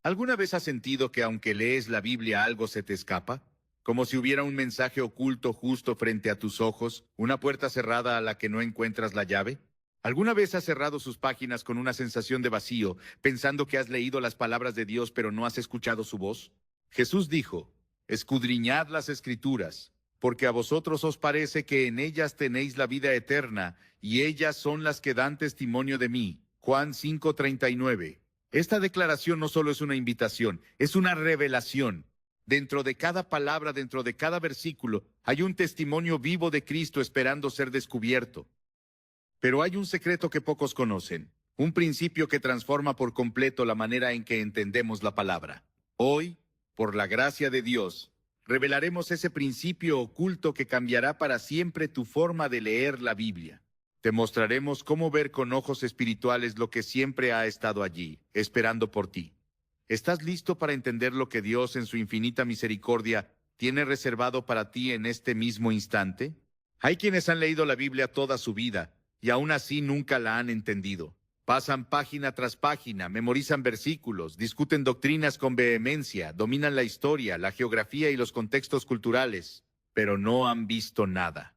¿Alguna vez has sentido que aunque lees la Biblia algo se te escapa? Como si hubiera un mensaje oculto justo frente a tus ojos, una puerta cerrada a la que no encuentras la llave. ¿Alguna vez has cerrado sus páginas con una sensación de vacío, pensando que has leído las palabras de Dios pero no has escuchado su voz? Jesús dijo, escudriñad las Escrituras, porque a vosotros os parece que en ellas tenéis la vida eterna, y ellas son las que dan testimonio de mí. Juan 5:39. Esta declaración no solo es una invitación, es una revelación. Dentro de cada palabra, dentro de cada versículo, hay un testimonio vivo de Cristo esperando ser descubierto. Pero hay un secreto que pocos conocen, un principio que transforma por completo la manera en que entendemos la palabra. Hoy, por la gracia de Dios, revelaremos ese principio oculto que cambiará para siempre tu forma de leer la Biblia. Te mostraremos cómo ver con ojos espirituales lo que siempre ha estado allí, esperando por ti. ¿Estás listo para entender lo que Dios en su infinita misericordia tiene reservado para ti en este mismo instante? Hay quienes han leído la Biblia toda su vida y aún así nunca la han entendido. Pasan página tras página, memorizan versículos, discuten doctrinas con vehemencia, dominan la historia, la geografía y los contextos culturales, pero no han visto nada.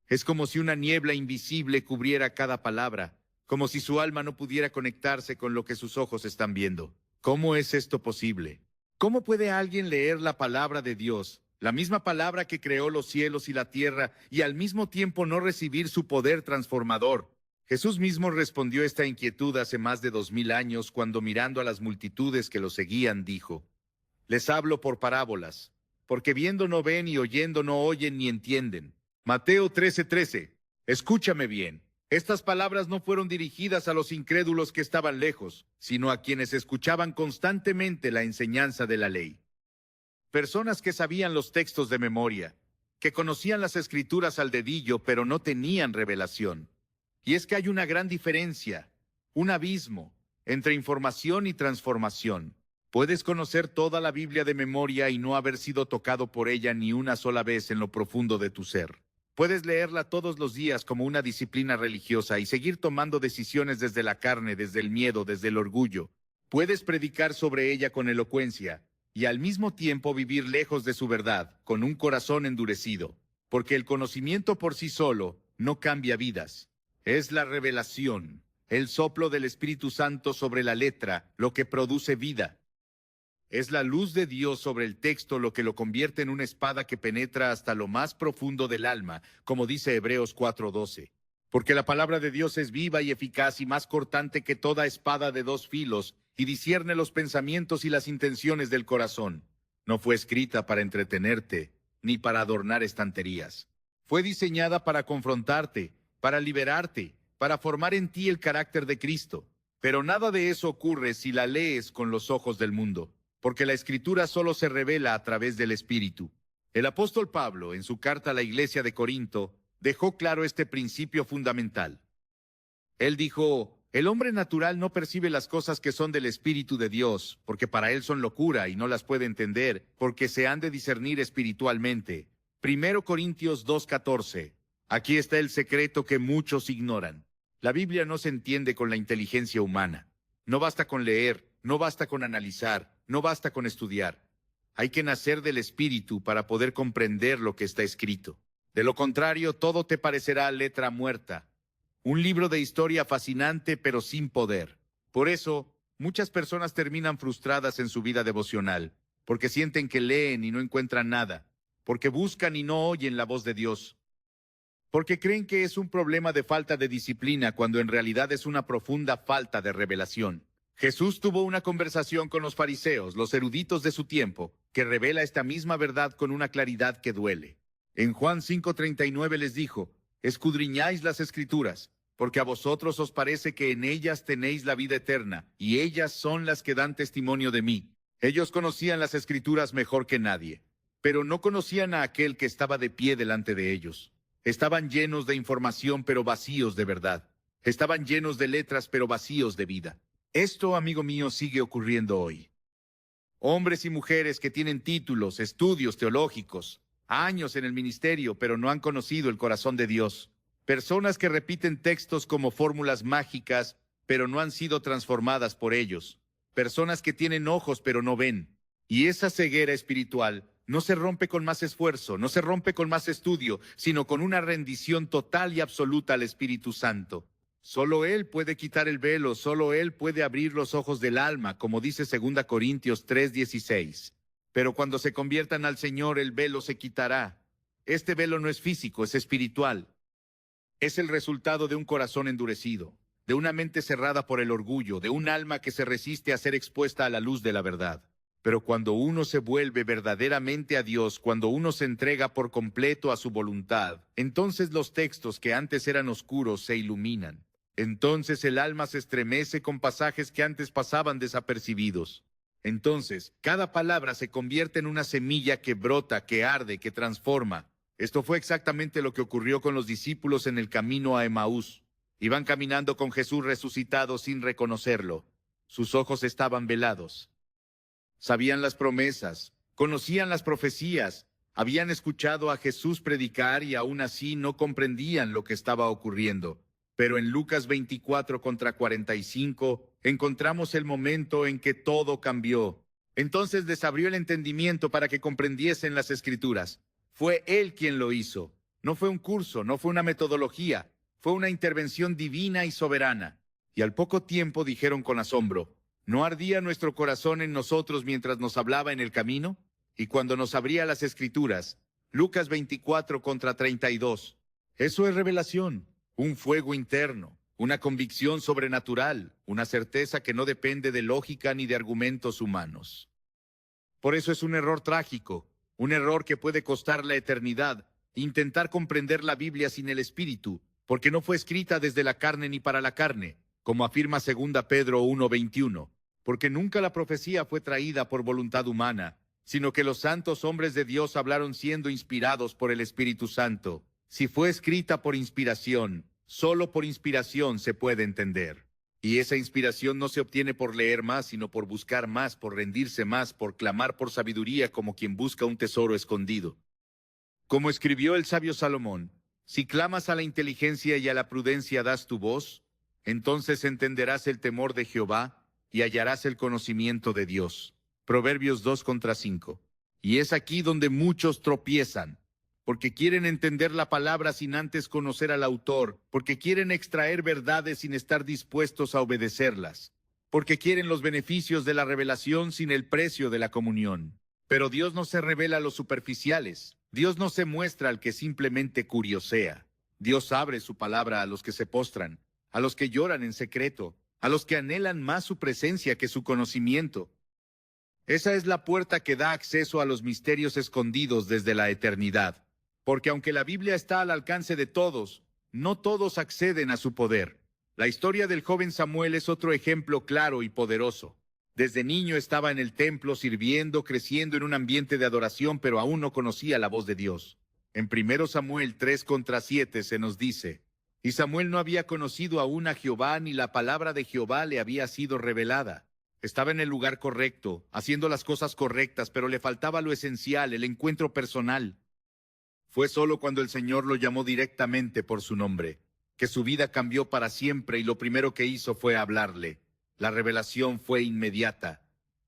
Es como si una niebla invisible cubriera cada palabra, como si su alma no pudiera conectarse con lo que sus ojos están viendo. ¿Cómo es esto posible? ¿Cómo puede alguien leer la palabra de Dios, la misma palabra que creó los cielos y la tierra, y al mismo tiempo no recibir su poder transformador? Jesús mismo respondió esta inquietud hace más de 2000 años cuando, mirando a las multitudes que lo seguían, dijo: les hablo por parábolas, porque viendo no ven y oyendo no oyen ni entienden. Mateo 13:13. Escúchame bien. Estas palabras no fueron dirigidas a los incrédulos que estaban lejos, sino a quienes escuchaban constantemente la enseñanza de la ley. Personas que sabían los textos de memoria, que conocían las Escrituras al dedillo, pero no tenían revelación. Y es que hay una gran diferencia, un abismo, entre información y transformación. Puedes conocer toda la Biblia de memoria y no haber sido tocado por ella ni una sola vez en lo profundo de tu ser. Puedes leerla todos los días como una disciplina religiosa y seguir tomando decisiones desde la carne, desde el miedo, desde el orgullo. Puedes predicar sobre ella con elocuencia y al mismo tiempo vivir lejos de su verdad, con un corazón endurecido. Porque el conocimiento por sí solo no cambia vidas. Es la revelación, el soplo del Espíritu Santo sobre la letra, lo que produce vida. Es la luz de Dios sobre el texto lo que lo convierte en una espada que penetra hasta lo más profundo del alma, como dice Hebreos 4:12. Porque la palabra de Dios es viva y eficaz y más cortante que toda espada de dos filos, y discierne los pensamientos y las intenciones del corazón. No fue escrita para entretenerte, ni para adornar estanterías. Fue diseñada para confrontarte, para liberarte, para formar en ti el carácter de Cristo. Pero nada de eso ocurre si la lees con los ojos del mundo, porque la Escritura solo se revela a través del Espíritu. El apóstol Pablo, en su carta a la iglesia de Corinto, dejó claro este principio fundamental. Él dijo: el hombre natural no percibe las cosas que son del Espíritu de Dios, porque para él son locura y no las puede entender, porque se han de discernir espiritualmente. 1 Corintios 2:14. Aquí está el secreto que muchos ignoran. La Biblia no se entiende con la inteligencia humana. No basta con leer, no basta con analizar, no basta con estudiar. Hay que nacer del Espíritu para poder comprender lo que está escrito. De lo contrario, todo te parecerá letra muerta. Un libro de historia fascinante, pero sin poder. Por eso, muchas personas terminan frustradas en su vida devocional, porque sienten que leen y no encuentran nada, porque buscan y no oyen la voz de Dios, porque creen que es un problema de falta de disciplina, cuando en realidad es una profunda falta de revelación. Jesús tuvo una conversación con los fariseos, los eruditos de su tiempo, que revela esta misma verdad con una claridad que duele. En Juan 5:39 les dijo: escudriñáis las Escrituras, porque a vosotros os parece que en ellas tenéis la vida eterna, y ellas son las que dan testimonio de mí. Ellos conocían las Escrituras mejor que nadie, pero no conocían a aquel que estaba de pie delante de ellos. Estaban llenos de información, pero vacíos de verdad. Estaban llenos de letras, pero vacíos de vida. Esto, amigo mío, sigue ocurriendo hoy. Hombres y mujeres que tienen títulos, estudios teológicos, años en el ministerio, pero no han conocido el corazón de Dios. Personas que repiten textos como fórmulas mágicas, pero no han sido transformadas por ellos. personas que tienen ojos pero no ven. Y esa ceguera espiritual no se rompe con más esfuerzo, no se rompe con más estudio, sino con una rendición total y absoluta al Espíritu Santo. Solo Él puede quitar el velo, solo Él puede abrir los ojos del alma, como dice 2 Corintios 3:16. Pero cuando se conviertan al Señor, el velo se quitará. Este velo no es físico, es espiritual. Es el resultado de un corazón endurecido, de una mente cerrada por el orgullo, de un alma que se resiste a ser expuesta a la luz de la verdad. Pero cuando uno se vuelve verdaderamente a Dios, cuando uno se entrega por completo a su voluntad, entonces los textos que antes eran oscuros se iluminan. Entonces el alma se estremece con pasajes que antes pasaban desapercibidos. Entonces, cada palabra se convierte en una semilla que brota, que arde, que transforma. Esto fue exactamente lo que ocurrió con los discípulos en el camino a Emaús. Iban caminando con Jesús resucitado sin reconocerlo. Sus ojos estaban velados. Sabían las promesas, conocían las profecías, habían escuchado a Jesús predicar y aún así no comprendían lo que estaba ocurriendo. Pero en Lucas 24:45 encontramos el momento en que todo cambió. Entonces les abrió el entendimiento para que comprendiesen las Escrituras. Fue Él quien lo hizo. No fue un curso, no fue una metodología, fue una intervención divina y soberana. Y al poco tiempo dijeron con asombro: ¿no ardía nuestro corazón en nosotros mientras nos hablaba en el camino? Y cuando nos abría las Escrituras, Lucas 24:32. Eso es revelación, un fuego interno, una convicción sobrenatural, una certeza que no depende de lógica ni de argumentos humanos. Por eso es un error trágico, un error que puede costar la eternidad, intentar comprender la Biblia sin el Espíritu, porque no fue escrita desde la carne ni para la carne, como afirma 2 Pedro 1:21. Porque nunca la profecía fue traída por voluntad humana, sino que los santos hombres de Dios hablaron siendo inspirados por el Espíritu Santo. Si fue escrita por inspiración, solo por inspiración se puede entender. Y esa inspiración no se obtiene por leer más, sino por buscar más, por rendirse más, por clamar por sabiduría como quien busca un tesoro escondido. Como escribió el sabio Salomón: si clamas a la inteligencia y a la prudencia das tu voz, entonces entenderás el temor de Jehová y hallarás el conocimiento de Dios. Proverbios 2:5. Y es aquí donde muchos tropiezan, porque quieren entender la palabra sin antes conocer al autor, porque quieren extraer verdades sin estar dispuestos a obedecerlas, porque quieren los beneficios de la revelación sin el precio de la comunión. Pero Dios no se revela a los superficiales, Dios no se muestra al que simplemente curiosea. Dios abre su palabra a los que se postran, a los que lloran en secreto, a los que anhelan más su presencia que su conocimiento. Esa es la puerta que da acceso a los misterios escondidos desde la eternidad. Porque aunque la Biblia está al alcance de todos, no todos acceden a su poder. La historia del joven Samuel es otro ejemplo claro y poderoso. Desde niño estaba en el templo sirviendo, creciendo en un ambiente de adoración, pero aún no conocía la voz de Dios. En 1 Samuel 3:7 se nos dice: y Samuel no había conocido aún a Jehová, ni la palabra de Jehová le había sido revelada. Estaba en el lugar correcto, haciendo las cosas correctas, pero le faltaba lo esencial, el encuentro personal. Fue solo cuando el Señor lo llamó directamente por su nombre, que su vida cambió para siempre y lo primero que hizo fue hablarle. La revelación fue inmediata.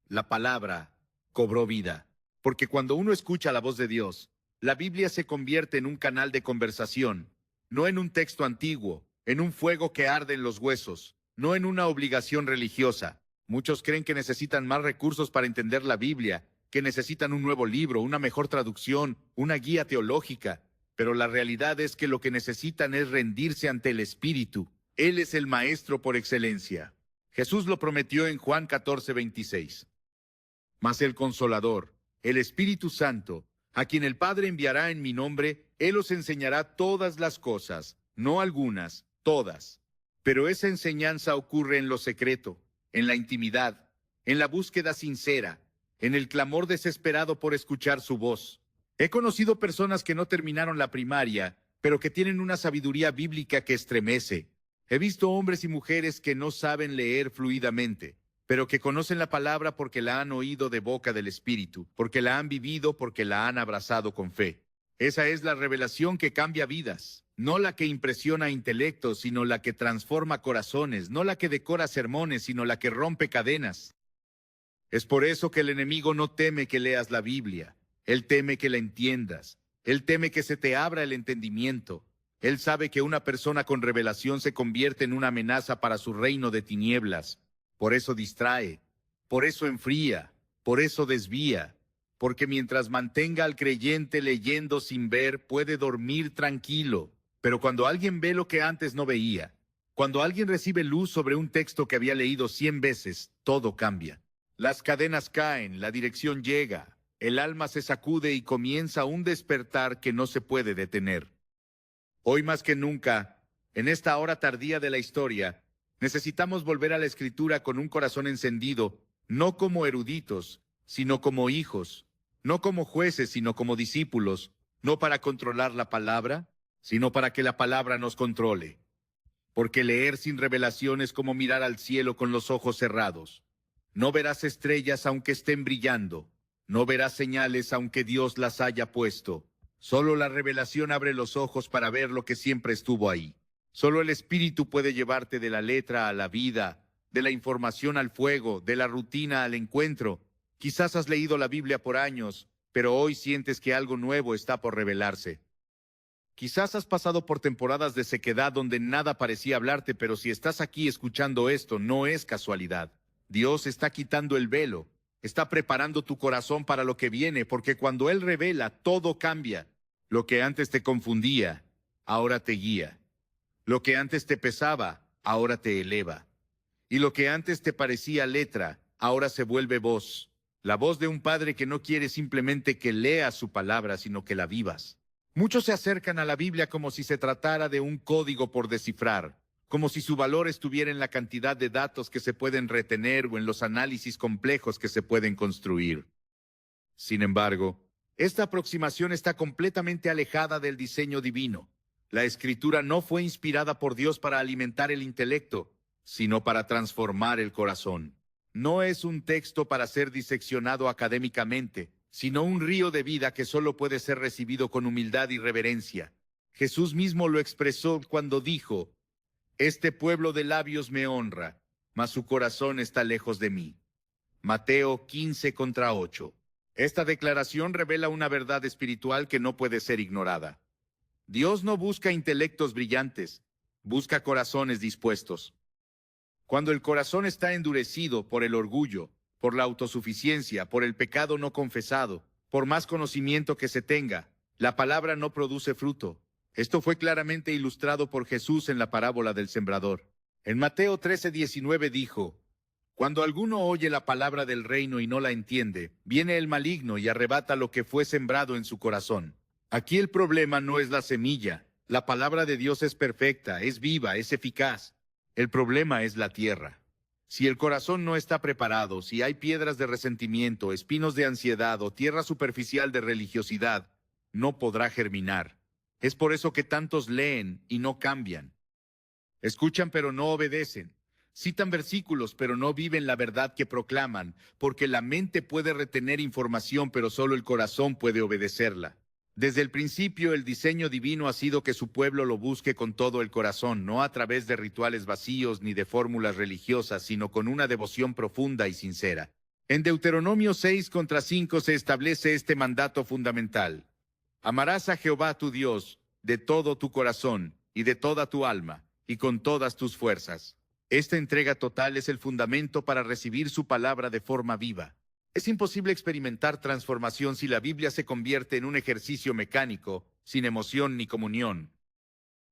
La palabra cobró vida. Porque cuando uno escucha la voz de Dios, la Biblia se convierte en un canal de conversación, no en un texto antiguo, en un fuego que arde en los huesos, no en una obligación religiosa. Muchos creen que necesitan más recursos para entender la Biblia, que necesitan un nuevo libro, una mejor traducción, una guía teológica. Pero la realidad es que lo que necesitan es rendirse ante el Espíritu. Él es el Maestro por excelencia. Jesús lo prometió en Juan 14:26. Mas el Consolador, el Espíritu Santo, a quien el Padre enviará en mi nombre, Él os enseñará todas las cosas, no algunas, todas. Pero esa enseñanza ocurre en lo secreto, en la intimidad, en la búsqueda sincera, en el clamor desesperado por escuchar su voz. He conocido personas que no terminaron la primaria, pero que tienen una sabiduría bíblica que estremece. He visto hombres y mujeres que no saben leer fluidamente, pero que conocen la palabra porque la han oído de boca del Espíritu, porque la han vivido, porque la han abrazado con fe. Esa es la revelación que cambia vidas, no la que impresiona intelectos, sino la que transforma corazones, no la que decora sermones, sino la que rompe cadenas. Es por eso que el enemigo no teme que leas la Biblia. Él teme que la entiendas. Él teme que se te abra el entendimiento. Él sabe que una persona con revelación se convierte en una amenaza para su reino de tinieblas. Por eso distrae, por eso enfría, por eso desvía. Porque mientras mantenga al creyente leyendo sin ver, puede dormir tranquilo. Pero cuando alguien ve lo que antes no veía, cuando alguien recibe luz sobre un texto que había leído 100 veces, todo cambia. Las cadenas caen, la dirección llega, el alma se sacude y comienza un despertar que no se puede detener. Hoy más que nunca, en esta hora tardía de la historia, necesitamos volver a la Escritura con un corazón encendido, no como eruditos, sino como hijos, no como jueces, sino como discípulos, no para controlar la palabra, sino para que la palabra nos controle. Porque leer sin revelación es como mirar al cielo con los ojos cerrados. No verás estrellas aunque estén brillando, no verás señales aunque Dios las haya puesto. Solo la revelación abre los ojos para ver lo que siempre estuvo ahí. Solo el Espíritu puede llevarte de la letra a la vida, de la información al fuego, de la rutina al encuentro. Quizás has leído la Biblia por años, pero hoy sientes que algo nuevo está por revelarse. Quizás has pasado por temporadas de sequedad donde nada parecía hablarte, pero si estás aquí escuchando esto, no es casualidad. Dios está quitando el velo, está preparando tu corazón para lo que viene, porque cuando Él revela, todo cambia. Lo que antes te confundía, ahora te guía. Lo que antes te pesaba, ahora te eleva. Y lo que antes te parecía letra, ahora se vuelve voz. La voz de un padre que no quiere simplemente que leas su palabra, sino que la vivas. Muchos se acercan a la Biblia como si se tratara de un código por descifrar, como si su valor estuviera en la cantidad de datos que se pueden retener o en los análisis complejos que se pueden construir. Sin embargo, esta aproximación está completamente alejada del diseño divino. La Escritura no fue inspirada por Dios para alimentar el intelecto, sino para transformar el corazón. No es un texto para ser diseccionado académicamente, sino un río de vida que solo puede ser recibido con humildad y reverencia. Jesús mismo lo expresó cuando dijo: «Este pueblo de labios me honra, mas su corazón está lejos de mí». Mateo 15:8. Esta declaración revela una verdad espiritual que no puede ser ignorada. Dios no busca intelectos brillantes, busca corazones dispuestos. Cuando el corazón está endurecido por el orgullo, por la autosuficiencia, por el pecado no confesado, por más conocimiento que se tenga, la palabra no produce fruto. Esto fue claramente ilustrado por Jesús en la parábola del sembrador. En Mateo 13:19 dijo: «Cuando alguno oye la palabra del reino y no la entiende, viene el maligno y arrebata lo que fue sembrado en su corazón». Aquí el problema no es la semilla. La palabra de Dios es perfecta, es viva, es eficaz. El problema es la tierra. Si el corazón no está preparado, si hay piedras de resentimiento, espinos de ansiedad o tierra superficial de religiosidad, no podrá germinar. Es por eso que tantos leen y no cambian. Escuchan pero no obedecen. Citan versículos pero no viven la verdad que proclaman, porque la mente puede retener información pero solo el corazón puede obedecerla. Desde el principio, el diseño divino ha sido que su pueblo lo busque con todo el corazón, no a través de rituales vacíos ni de fórmulas religiosas, sino con una devoción profunda y sincera. En Deuteronomio 6:5 se establece este mandato fundamental: «Amarás a Jehová tu Dios de todo tu corazón y de toda tu alma y con todas tus fuerzas». Esta entrega total es el fundamento para recibir su palabra de forma viva. Es imposible experimentar transformación si la Biblia se convierte en un ejercicio mecánico, sin emoción ni comunión.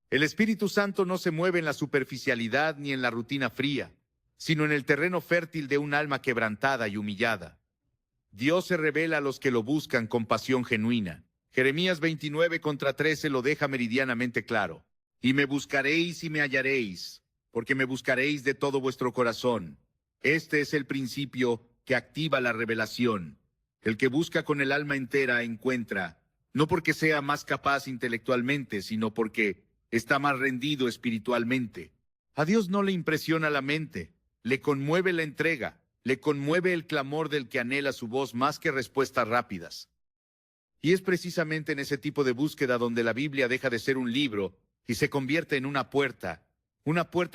El Espíritu Santo no se mueve en la superficialidad ni en la rutina fría, sino en el terreno fértil de un alma quebrantada y humillada. Dios se revela a los que lo buscan con pasión genuina. Jeremías 29:13 lo deja meridianamente claro: «Y me buscaréis y me hallaréis, porque me buscaréis de todo vuestro corazón». Este es el principio que activa la revelación. El que busca con el alma entera encuentra, no porque sea más capaz intelectualmente, sino porque está más rendido espiritualmente. A Dios no le impresiona la mente, le conmueve la entrega, le conmueve el clamor del que anhela su voz más que respuestas rápidas. Y es precisamente en ese tipo de búsqueda donde la Biblia deja de ser un libro y se convierte en una puerta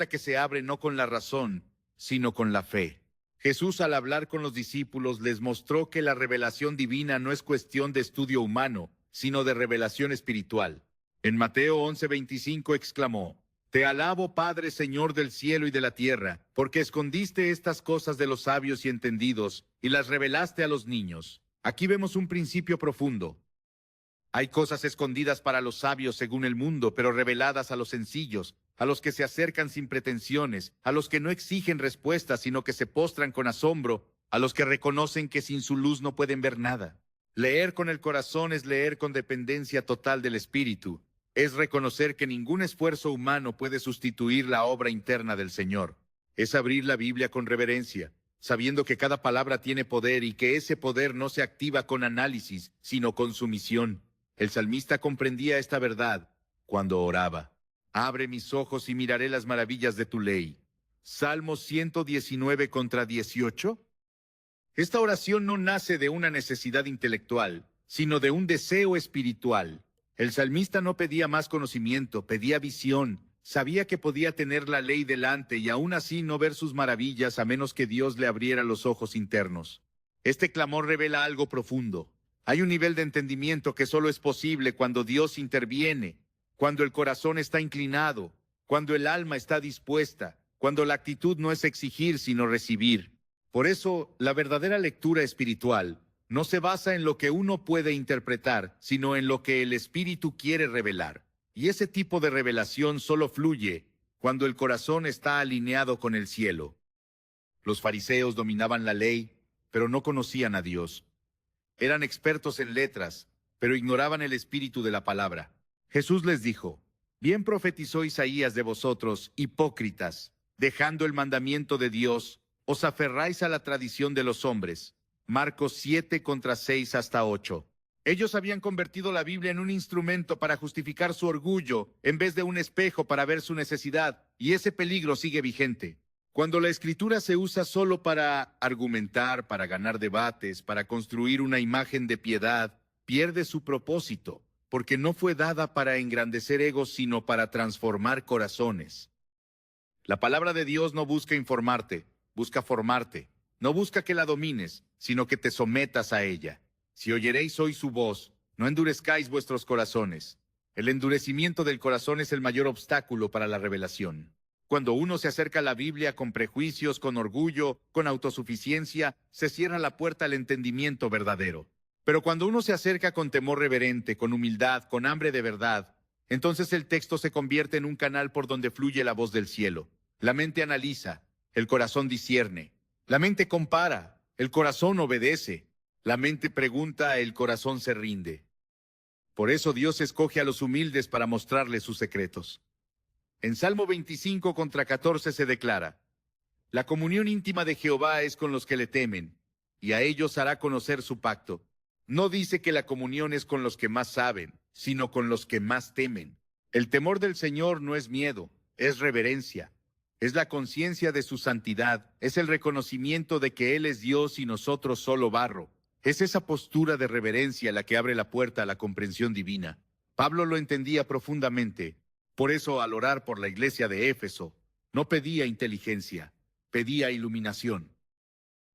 que se abre no con la razón, sino con la fe. Jesús, al hablar con los discípulos, les mostró que la revelación divina no es cuestión de estudio humano, sino de revelación espiritual. En Mateo 11:25 exclamó: Te alabo, Padre, Señor del cielo y de la tierra, porque escondiste estas cosas de los sabios y entendidos, y las revelaste a los niños. Aquí vemos un principio profundo. Hay cosas escondidas para los sabios según el mundo, pero reveladas a los sencillos, a los que se acercan sin pretensiones, a los que no exigen respuestas, sino que se postran con asombro, a los que reconocen que sin su luz no pueden ver nada. Leer con el corazón es leer con dependencia total del Espíritu. Es reconocer que ningún esfuerzo humano puede sustituir la obra interna del Señor. Es abrir la Biblia con reverencia, sabiendo que cada palabra tiene poder y que ese poder no se activa con análisis, sino con sumisión. El salmista comprendía esta verdad cuando oraba. Abre mis ojos y miraré las maravillas de tu ley. Salmo 119:18. Esta oración no nace de una necesidad intelectual, sino de un deseo espiritual. El salmista no pedía más conocimiento, pedía visión. Sabía que podía tener la ley delante y aún así no ver sus maravillas a menos que Dios le abriera los ojos internos. Este clamor revela algo profundo. Hay un nivel de entendimiento que solo es posible cuando Dios interviene, cuando el corazón está inclinado, cuando el alma está dispuesta, cuando la actitud no es exigir sino recibir. Por eso, la verdadera lectura espiritual no se basa en lo que uno puede interpretar, sino en lo que el Espíritu quiere revelar. Y ese tipo de revelación solo fluye cuando el corazón está alineado con el cielo. Los fariseos dominaban la ley, pero no conocían a Dios. Eran expertos en letras, pero ignoraban el espíritu de la palabra. Jesús les dijo: Bien profetizó Isaías de vosotros, hipócritas, dejando el mandamiento de Dios, os aferráis a la tradición de los hombres. Marcos 7:6-8. Ellos habían convertido la Biblia en un instrumento para justificar su orgullo, en vez de un espejo para ver su necesidad, y ese peligro sigue vigente. Cuando la Escritura se usa solo para argumentar, para ganar debates, para construir una imagen de piedad, pierde su propósito, porque no fue dada para engrandecer egos, sino para transformar corazones. La palabra de Dios no busca informarte, busca formarte. No busca que la domines, sino que te sometas a ella. Si oyeréis hoy su voz, no endurezcáis vuestros corazones. El endurecimiento del corazón es el mayor obstáculo para la revelación. Cuando uno se acerca a la Biblia con prejuicios, con orgullo, con autosuficiencia, se cierra la puerta al entendimiento verdadero. Pero cuando uno se acerca con temor reverente, con humildad, con hambre de verdad, entonces el texto se convierte en un canal por donde fluye la voz del cielo. La mente analiza, el corazón discierne. La mente compara, el corazón obedece. La mente pregunta, el corazón se rinde. Por eso Dios escoge a los humildes para mostrarles sus secretos. En Salmo 25:14 se declara: La comunión íntima de Jehová es con los que le temen, y a ellos hará conocer su pacto. No dice que la comunión es con los que más saben, sino con los que más temen. El temor del Señor no es miedo, es reverencia. Es la conciencia de su santidad, es el reconocimiento de que Él es Dios y nosotros solo barro. Es esa postura de reverencia la que abre la puerta a la comprensión divina. Pablo lo entendía profundamente. Por eso, al orar por la iglesia de Éfeso, no pedía inteligencia, pedía iluminación.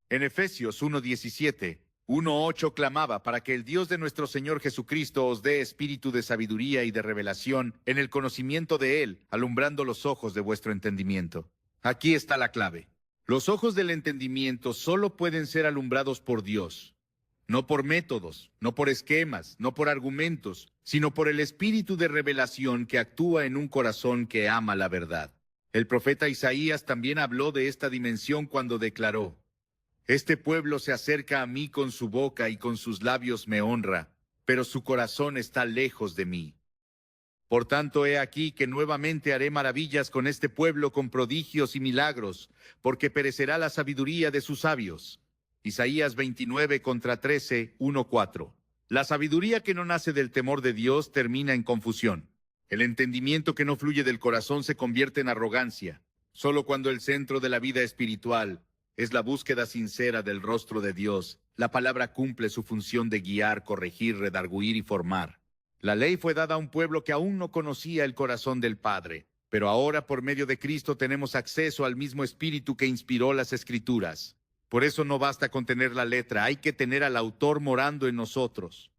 En Efesios 1:17, 1:8 clamaba para que el Dios de nuestro Señor Jesucristo os dé espíritu de sabiduría y de revelación en el conocimiento de Él, alumbrando los ojos de vuestro entendimiento. Aquí está la clave. Los ojos del entendimiento solo pueden ser alumbrados por Dios. No por métodos, no por esquemas, no por argumentos, sino por el espíritu de revelación que actúa en un corazón que ama la verdad. El profeta Isaías también habló de esta dimensión cuando declaró: Este pueblo se acerca a mí con su boca y con sus labios me honra, pero su corazón está lejos de mí. Por tanto, he aquí que nuevamente haré maravillas con este pueblo, con prodigios y milagros, porque perecerá la sabiduría de sus sabios. Isaías 29:13, 1:4. La sabiduría que no nace del temor de Dios termina en confusión. El entendimiento que no fluye del corazón se convierte en arrogancia. Solo cuando el centro de la vida espiritual es la búsqueda sincera del rostro de Dios, la palabra cumple su función de guiar, corregir, redarguir y formar. La ley fue dada a un pueblo que aún no conocía el corazón del Padre, pero ahora por medio de Cristo tenemos acceso al mismo Espíritu que inspiró las Escrituras. Por eso no basta con tener la letra, hay que tener al autor morando en nosotros.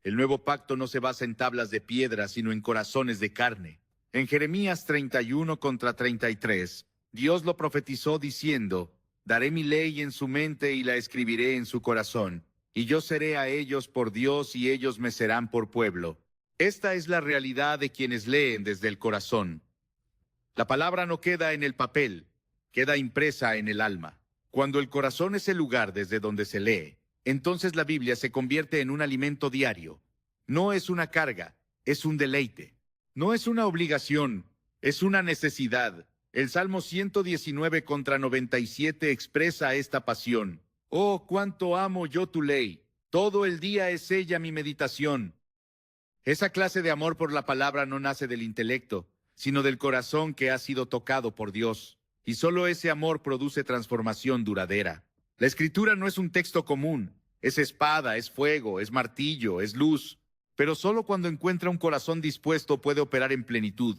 El nuevo pacto no se basa en tablas de piedra, sino en corazones de carne. En Jeremías 31 contra 33, Dios lo profetizó diciendo: daré mi ley en su mente y la escribiré en su corazón, y yo seré a ellos por Dios y ellos me serán por pueblo. Esta es la realidad de quienes leen desde el corazón. La palabra no queda en el papel, queda impresa en el alma. Cuando el corazón es el lugar desde donde se lee, entonces la Biblia se convierte en un alimento diario. No es una carga, es un deleite. No es una obligación, es una necesidad. El Salmo 119 contra 97 expresa esta pasión. Oh, cuánto amo yo tu ley. Todo el día es ella mi meditación. Esa clase de amor por la palabra no nace del intelecto, sino del corazón que ha sido tocado por Dios. Y solo ese amor produce transformación duradera. La Escritura no es un texto común. Es espada, es fuego, es martillo, es luz. Pero solo cuando encuentra un corazón dispuesto puede operar en plenitud.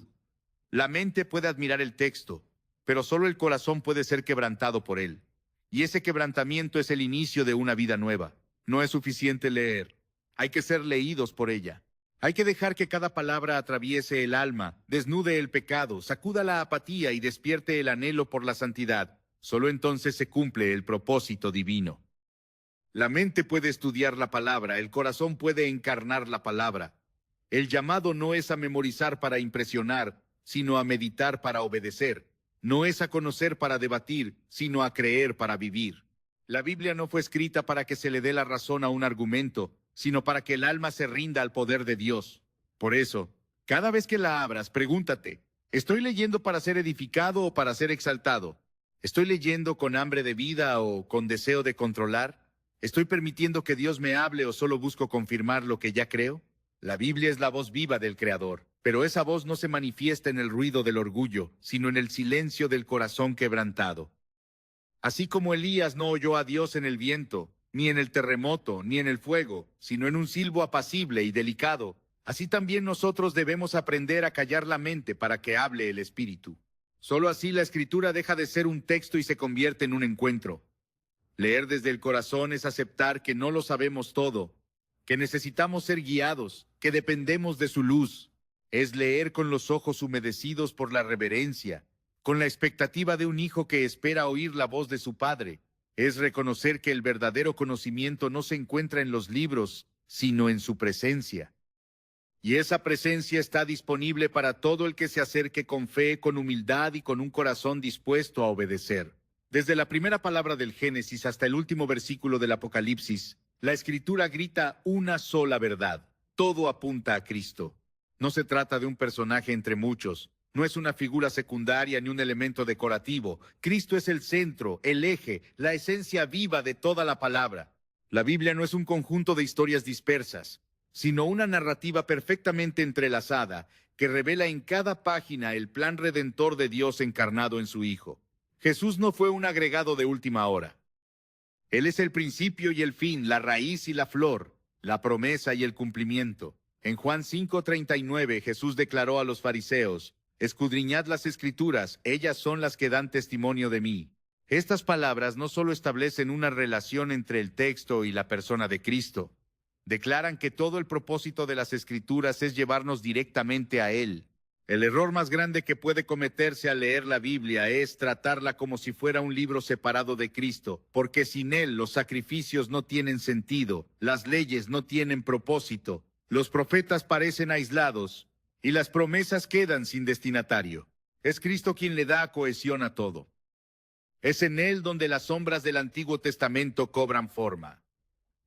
La mente puede admirar el texto, pero solo el corazón puede ser quebrantado por él. Y ese quebrantamiento es el inicio de una vida nueva. No es suficiente leer. Hay que ser leídos por ella. Hay que dejar que cada palabra atraviese el alma, desnude el pecado, sacuda la apatía y despierte el anhelo por la santidad. Solo entonces se cumple el propósito divino. La mente puede estudiar la palabra, el corazón puede encarnar la palabra. El llamado no es a memorizar para impresionar, sino a meditar para obedecer. No es a conocer para debatir, sino a creer para vivir. La Biblia no fue escrita para que se le dé la razón a un argumento, sino para que el alma se rinda al poder de Dios. Por eso, cada vez que la abras, pregúntate: ¿estoy leyendo para ser edificado o para ser exaltado? ¿Estoy leyendo con hambre de vida o con deseo de controlar? ¿Estoy permitiendo que Dios me hable o solo busco confirmar lo que ya creo? La Biblia es la voz viva del Creador, pero esa voz no se manifiesta en el ruido del orgullo, sino en el silencio del corazón quebrantado. Así como Elías no oyó a Dios en el viento, ni en el terremoto, ni en el fuego, sino en un silbo apacible y delicado, así también nosotros debemos aprender a callar la mente para que hable el Espíritu. Solo así la Escritura deja de ser un texto y se convierte en un encuentro. Leer desde el corazón es aceptar que no lo sabemos todo, que necesitamos ser guiados, que dependemos de su luz. Es leer con los ojos humedecidos por la reverencia, con la expectativa de un hijo que espera oír la voz de su padre. Es reconocer que el verdadero conocimiento no se encuentra en los libros, sino en su presencia. Y esa presencia está disponible para todo el que se acerque con fe, con humildad y con un corazón dispuesto a obedecer. Desde la primera palabra del Génesis hasta el último versículo del Apocalipsis, la Escritura grita una sola verdad. Todo apunta a Cristo. No se trata de un personaje entre muchos. No es una figura secundaria ni un elemento decorativo. Cristo es el centro, el eje, la esencia viva de toda la palabra. La Biblia no es un conjunto de historias dispersas, sino una narrativa perfectamente entrelazada que revela en cada página el plan redentor de Dios encarnado en su Hijo. Jesús no fue un agregado de última hora. Él es el principio y el fin, la raíz y la flor, la promesa y el cumplimiento. En Juan 5:39 Jesús declaró a los fariseos: escudriñad las Escrituras, ellas son las que dan testimonio de mí. Estas palabras no solo establecen una relación entre el texto y la persona de Cristo, declaran que todo el propósito de las Escrituras es llevarnos directamente a Él. El error más grande que puede cometerse al leer la Biblia es tratarla como si fuera un libro separado de Cristo, porque sin Él los sacrificios no tienen sentido, las leyes no tienen propósito, los profetas parecen aislados, y las promesas quedan sin destinatario. Es Cristo quien le da cohesión a todo. Es en Él donde las sombras del Antiguo Testamento cobran forma.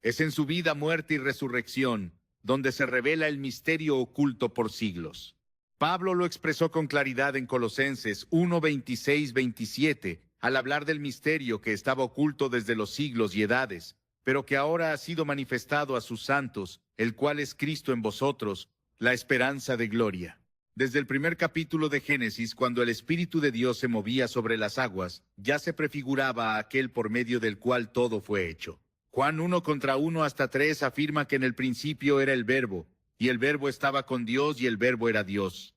Es en su vida, muerte y resurrección donde se revela el misterio oculto por siglos. Pablo lo expresó con claridad en Colosenses 1:26-27, al hablar del misterio que estaba oculto desde los siglos y edades, pero que ahora ha sido manifestado a sus santos, el cual es Cristo en vosotros, la esperanza de gloria. Desde el primer capítulo de Génesis, cuando el Espíritu de Dios se movía sobre las aguas, ya se prefiguraba a aquel por medio del cual todo fue hecho. Juan 1:1 hasta 3 afirma que en el principio era el Verbo, y el Verbo estaba con Dios y el Verbo era Dios.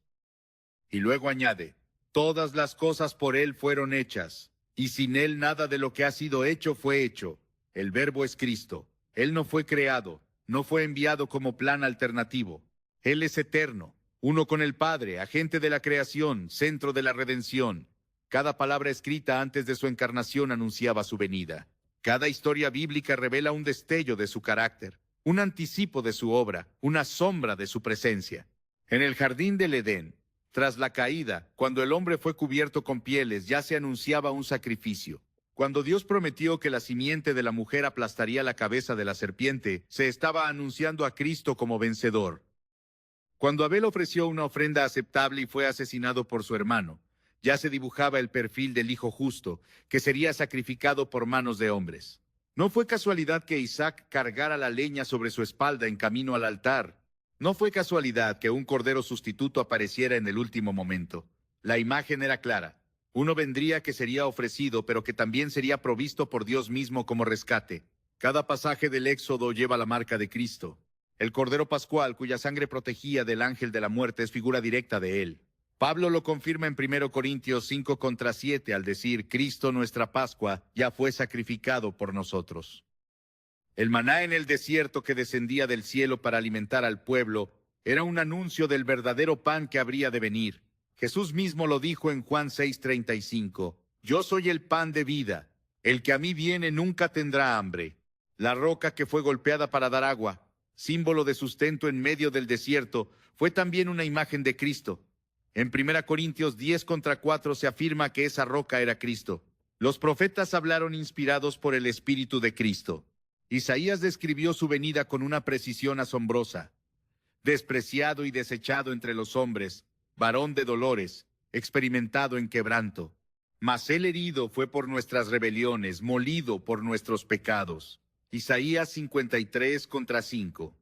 Y luego añade: todas las cosas por Él fueron hechas, Y sin él nada de lo que ha sido hecho fue hecho. El Verbo es Cristo. Él no fue creado, no fue enviado como plan alternativo. Él es eterno, uno con el Padre, agente de la creación, centro de la redención. Cada palabra escrita antes de su encarnación anunciaba su venida. Cada historia bíblica revela un destello de su carácter, un anticipo de su obra, una sombra de su presencia. En el jardín del Edén, tras la caída, cuando el hombre fue cubierto con pieles, ya se anunciaba un sacrificio. Cuando Dios prometió que la simiente de la mujer aplastaría la cabeza de la serpiente, se estaba anunciando a Cristo como vencedor. Cuando Abel ofreció una ofrenda aceptable y fue asesinado por su hermano, ya se dibujaba el perfil del Hijo justo, que sería sacrificado por manos de hombres. No fue casualidad que Isaac cargara la leña sobre su espalda en camino al altar. No fue casualidad que un cordero sustituto apareciera en el último momento. La imagen era clara. Uno vendría que sería ofrecido, pero que también sería provisto por Dios mismo como rescate. Cada pasaje del Éxodo lleva la marca de Cristo. El Cordero Pascual, cuya sangre protegía del ángel de la muerte, es figura directa de él. Pablo lo confirma en 1 Corintios 5:7 al decir, Cristo nuestra Pascua ya fue sacrificado por nosotros. El maná en el desierto que descendía del cielo para alimentar al pueblo era un anuncio del verdadero pan que habría de venir. Jesús mismo lo dijo en Juan 6:35, Yo soy el pan de vida, el que a mí viene nunca tendrá hambre. La roca que fue golpeada para dar agua, símbolo de sustento en medio del desierto, fue también una imagen de Cristo. En 1 Corintios 10:4 se afirma que esa roca era Cristo. Los profetas hablaron inspirados por el Espíritu de Cristo. Isaías describió su venida con una precisión asombrosa. Despreciado y desechado entre los hombres, varón de dolores, experimentado en quebranto. Mas él herido fue por nuestras rebeliones, molido por nuestros pecados. Isaías 53:5.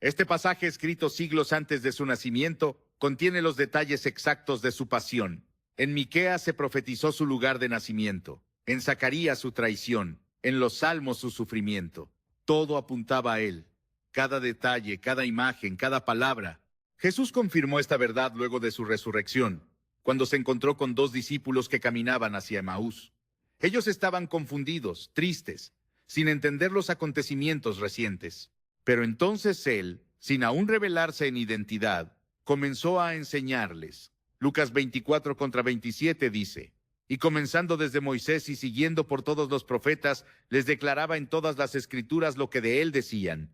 Este pasaje, escrito siglos antes de su nacimiento, contiene los detalles exactos de su pasión. En Miqueas se profetizó su lugar de nacimiento, en Zacarías su traición, en los Salmos su sufrimiento. Todo apuntaba a él. Cada detalle, cada imagen, cada palabra. Jesús confirmó esta verdad luego de su resurrección, cuando se encontró con 2 discípulos que caminaban hacia Emaús. Ellos estaban confundidos, tristes, sin entender los acontecimientos recientes. Pero entonces él, sin aún revelarse en identidad, comenzó a enseñarles. Lucas 24:27 dice, y comenzando desde Moisés y siguiendo por todos los profetas, les declaraba en todas las escrituras lo que de él decían.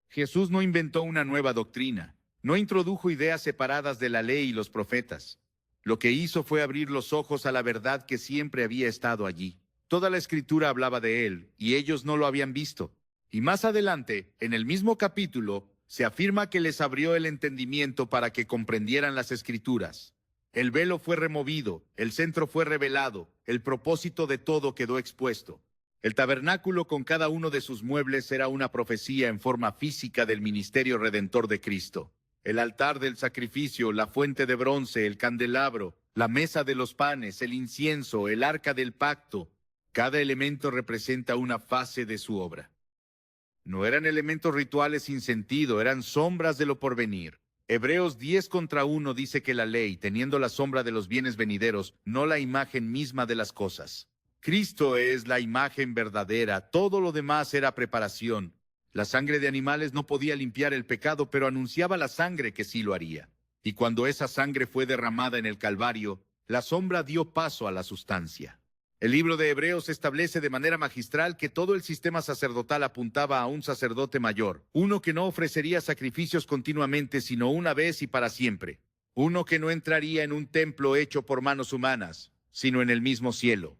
Jesús no inventó una nueva doctrina, no introdujo ideas separadas de la ley y los profetas. Lo que hizo fue abrir los ojos a la verdad que siempre había estado allí. Toda la escritura hablaba de él, y ellos no lo habían visto. Y más adelante, en el mismo capítulo, se afirma que les abrió el entendimiento para que comprendieran las escrituras. El velo fue removido, el centro fue revelado, el propósito de todo quedó expuesto. El tabernáculo con cada uno de sus muebles era una profecía en forma física del ministerio redentor de Cristo. El altar del sacrificio, la fuente de bronce, el candelabro, la mesa de los panes, el incienso, el arca del pacto, cada elemento representa una fase de su obra. No eran elementos rituales sin sentido, eran sombras de lo porvenir. Hebreos 10:1 dice que la ley, teniendo la sombra de los bienes venideros, no la imagen misma de las cosas. Cristo es la imagen verdadera, todo lo demás era preparación. La sangre de animales no podía limpiar el pecado, pero anunciaba la sangre que sí lo haría. Y cuando esa sangre fue derramada en el Calvario, la sombra dio paso a la sustancia. El libro de Hebreos establece de manera magistral que todo el sistema sacerdotal apuntaba a un sacerdote mayor, uno que no ofrecería sacrificios continuamente, sino una vez y para siempre, uno que no entraría en un templo hecho por manos humanas, sino en el mismo cielo.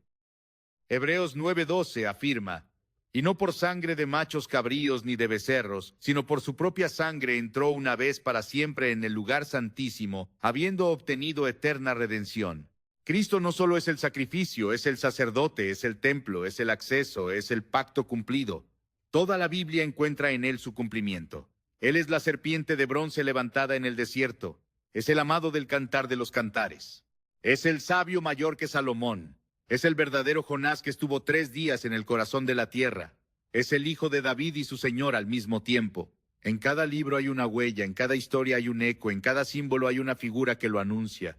Hebreos 9:12 afirma, y no por sangre de machos cabríos ni de becerros, sino por su propia sangre entró una vez para siempre en el lugar santísimo, habiendo obtenido eterna redención. Cristo no solo es el sacrificio, es el sacerdote, es el templo, es el acceso, es el pacto cumplido. Toda la Biblia encuentra en él su cumplimiento. Él es la serpiente de bronce levantada en el desierto. Es el amado del cantar de los cantares. Es el sabio mayor que Salomón. Es el verdadero Jonás que estuvo 3 días en el corazón de la tierra. Es el hijo de David y su señor al mismo tiempo. En cada libro hay una huella, en cada historia hay un eco, en cada símbolo hay una figura que lo anuncia.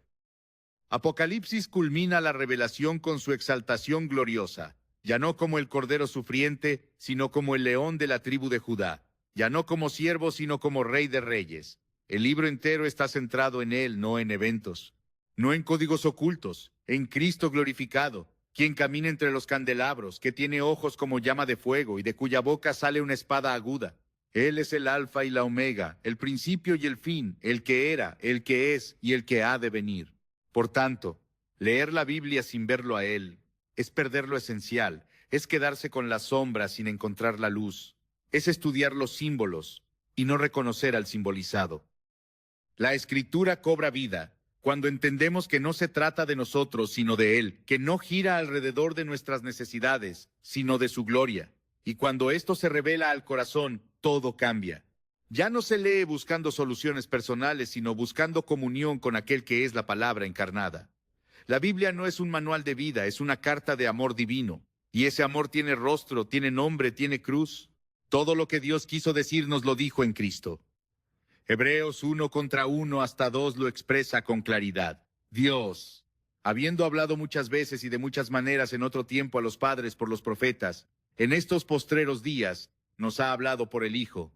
Apocalipsis culmina la revelación con su exaltación gloriosa, ya no como el Cordero sufriente, sino como el León de la tribu de Judá, ya no como siervo, sino como Rey de Reyes. El libro entero está centrado en él, no en eventos, no en códigos ocultos, en Cristo glorificado, quien camina entre los candelabros, que tiene ojos como llama de fuego y de cuya boca sale una espada aguda. Él es el Alfa y la Omega, el principio y el fin, el que era, el que es y el que ha de venir. Por tanto, leer la Biblia sin verlo a Él es perder lo esencial, es quedarse con las sombras sin encontrar la luz, es estudiar los símbolos y no reconocer al simbolizado. La Escritura cobra vida cuando entendemos que no se trata de nosotros, sino de Él, que no gira alrededor de nuestras necesidades, sino de su gloria. Y cuando esto se revela al corazón, todo cambia. Ya no se lee buscando soluciones personales, sino buscando comunión con aquel que es la palabra encarnada. La Biblia no es un manual de vida, es una carta de amor divino. Y ese amor tiene rostro, tiene nombre, tiene cruz. Todo lo que Dios quiso decirnos lo dijo en Cristo. Hebreos 1 contra 1 hasta 2 lo expresa con claridad. Dios, habiendo hablado muchas veces y de muchas maneras en otro tiempo a los padres por los profetas, en estos postreros días nos ha hablado por el Hijo.